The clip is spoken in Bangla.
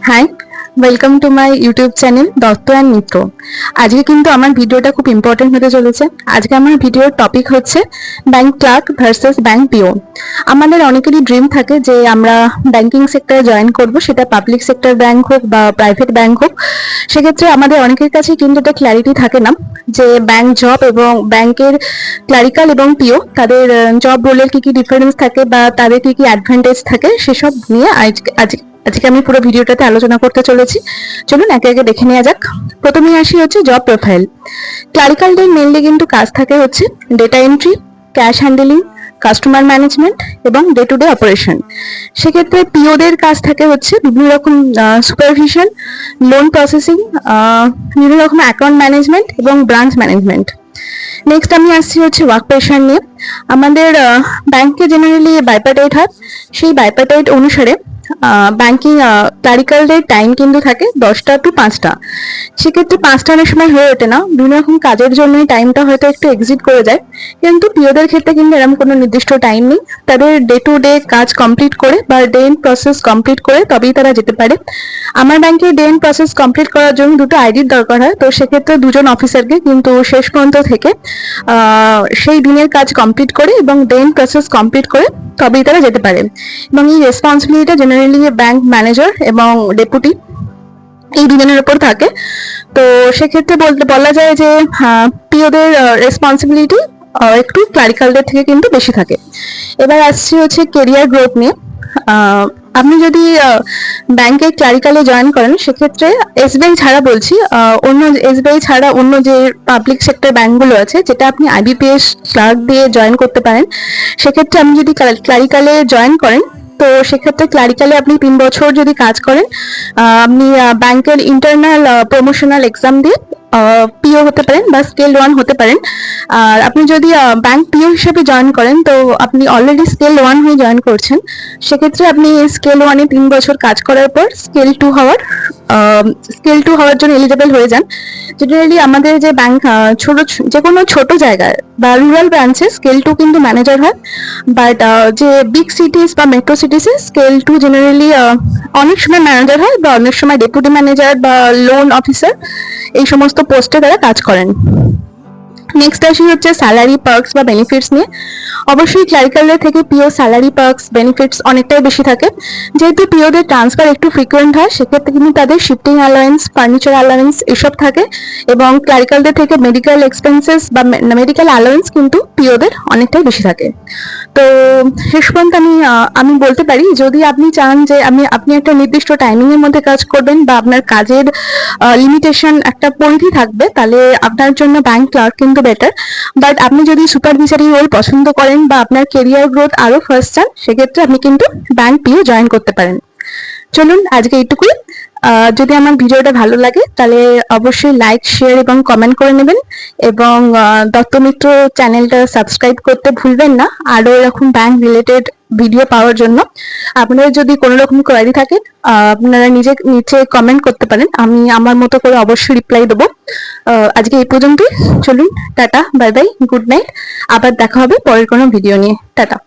High, welcome to my YouTube channel Dutta and Mitra. আজকে কিন্তু আমার ভিডিওটা খুব ইম্পর্টেন্ট হতে চলেছে। আজকে আমার ভিডিওর টপিক হচ্ছে ব্যাংক ক্লার্ক ভার্সেস ব্যাংক পিও। আমাদের অনেকেরই ড্রিম থাকে যে আমরা ব্যাংকিং সেক্টরে জয়েন করব, সেটা পাবলিক সেক্টর ব্যাংক হোক বা প্রাইভেট ব্যাংক হোক। সেক্ষেত্রে আমাদের অনেকের কাছে কিন্তু এটা ক্ল্যারিটি থাকে না যে ব্যাংক জব এবং ব্যাংকের ক্লারিক্যাল এবং পিও তাদের জব রোলের কি কি ডিফারেন্স থাকে বা তাদের কি কি অ্যাডভান্টেজ থাকে সেসব নিয়ে আজকে আমি পুরো ভিডিওটাতে আলোচনা করতে চলেছি। চলুন একে একে দেখে নেওয়া যাক। প্রথমেই আসি হচ্ছে জব প্রোফাইল। ক্লারিক্যালদের মেনলি কিন্তু কাজ থাকে হচ্ছে data entry, cash handling, customer management এবং ডে টু ডে অপারেশন। সেক্ষেত্রে পিওদের কাজ থাকে হচ্ছে বিভিন্ন রকম সুপারভিশন, লোন প্রসেসিং, বিভিন্ন রকম অ্যাকাউন্ট ম্যানেজমেন্ট এবং ব্রাঞ্চ ম্যানেজমেন্ট। নেক্সট আমি আসছি হচ্ছে ওয়ার্ক প্রেশার নিয়ে। আমাদের ব্যাংকে জেনারেলি বাইপার্টাইট হয়, সেই বাইপার্টাইট অনুসারে ব্যাংকিং ক্লারিক্যালদের টাইম কিন্তু থাকে 10টা to 5টা। সেক্ষেত্রে 5টা অনেক সময় হয়ে ওঠে না, বিভিন্ন রকম কাজের জন্যই টাইমটা হয়তো একটু এক্সিট করে যায়। কিন্তু পিওদের ক্ষেত্রে কিন্তু এরকম কোনো নির্দিষ্ট টাইম নেই, তাদের ডে টু ডে কাজ কমপ্লিট করে বা ডে এন্ড প্রসেস কমপ্লিট করে তবেই তারা যেতে পারে। আমার ব্যাংকে ডে এন্ড প্রসেস কমপ্লিট করার জন্য দুটো আইডির দরকার হয়, তো সেক্ষেত্রে দুজন অফিসারকে কিন্তু শেষ পর্যন্ত থেকে সেই দিনের কাজ কমপ্লিট করে এবং ডে এন্ড প্রসেস কমপ্লিট করে তবেই তারা যেতে পারে। এবং এই রেসপন্সিবিলিটিটা জেনারেলি ব্যাংক ম্যানেজার এবং ডেপুটি এই দুজনের উপর থাকে। তো সেক্ষেত্রে বলা যায় যে পিওদের রেসপন্সিবিলিটি একটু ক্লারিক্যালদের থেকে কিন্তু বেশি থাকে। এবার আসছি হচ্ছে কেরিয়ার গ্রোথ নিয়ে। আপনি যদি ব্যাংকে ক্লারিক্যালে জয়েন করেন সেক্ষেত্রে এসবিআই ছাড়া বলছি, অন্য এসবিআই ছাড়া অন্য যে পাবলিক সেক্টর ব্যাংকগুলো আছে যেটা আপনি আইবিপিএস ক্লার্ক দিয়ে জয়েন করতে পারেন। সেক্ষেত্রে আপনি যদি ক্লারিক্যালে জয়েন করেন তো সেক্ষেত্রে ক্লারিক্যালে আপনি 3 বছর যদি কাজ করেন আপনি ব্যাংকের ইন্টারনাল প্রমোশনাল এক্সাম দিয়ে পিও হতে পারেন বা স্কেল 1 হতে পারেন। আর আপনি যদি ব্যাংক পিও হিসেবে জয়েন করেন তো আপনি অলরেডি স্কেল 1 হয়ে জয়েন করছেন। সেক্ষেত্রে আপনি স্কেল 1-এ 3 বছর কাজ করার পর স্কেল 2 হওয়ার জন্য এলিজিবল হয়ে যান। জেনারেলি আমাদের যে ব্যাংক যে কোনো ছোট জায়গায় বা রুরাল ব্রাঞ্চে স্কেল 2 কিন্তু ম্যানেজার হয়, বাট যে বিগ সিটিস বা মেট্রো সিটিসে স্কেল 2 জেনারেলি অনেক সময় ম্যানেজার হয় বা অনেক সময় ডেপুটি ম্যানেজার বা লোন অফিসার এই সমস্ত পোস্টে তারা কাজ করেন। নেক্সট আসি হচ্ছে স্যালারি পার্কস বা বেনিফিটস নিয়ে। অবশ্যই ক্লারিক্যালদের থেকে পিও স্যালারি পার্কস বেনিফিটস অনেকটাই বেশি থাকে। যেহেতু পিওদের ট্রান্সফার একটু ফ্রিকোয়েন্ট হয় সেক্ষেত্রে কিন্তু তাদের শিফটিং অ্যালাউয়েন্স, ফার্নিচার অ্যালাউয়েন্স এসব থাকে এবং ক্লারিক্যালদের থেকে মেডিকেল এক্সপেন্সেস বা মেডিকেল অ্যালাউয়েন্স কিন্তু পিওদের অনেকটাই বেশি থাকে। তো শেষ পর্যন্ত আমি বলতে পারি যদি আপনি চান যে আপনি একটা নির্দিষ্ট টাইমিং এর মধ্যে কাজ করবেন বা আপনার কাজের লিমিটেশন একটা পরিধি থাকবে তাহলে আপনার জন্য ব্যাংক ক্লার্ক কিন্তু বেটার। বাট আপনি যদি সুপারভিসারি রোল পছন্দ করেন বা আপনার কেরিয়ার গ্রোথ আরো ফার্স্ট চান সেক্ষেত্রে আপনি কিন্তু ব্যাংক পিও জয়েন করতে পারেন। চলুন আজকে এইটুকুই। যদি আমার ভিডিওটা ভালো লাগে তাহলে অবশ্যই লাইক, শেয়ার এবং কমেন্ট করে নেবেন এবং দত্তমিত্র চ্যানেলটা সাবস্ক্রাইব করতে ভুলবেন না আরো এরকম ব্যাংক রিলেটেড ভিডিও পাওয়ার জন্য। আপনাদের যদি কোনো রকম কোয়ারি থাকে আপনারা নিচে কমেন্ট করতে পারেন, আমি আমার মতো করে অবশ্যই রিপ্লাই দেবো। আজকে এই পর্যন্তই। চলুন tata, bye bye, good night. আবার দেখা হবে পরের কোনো ভিডিও নিয়ে। টাটা।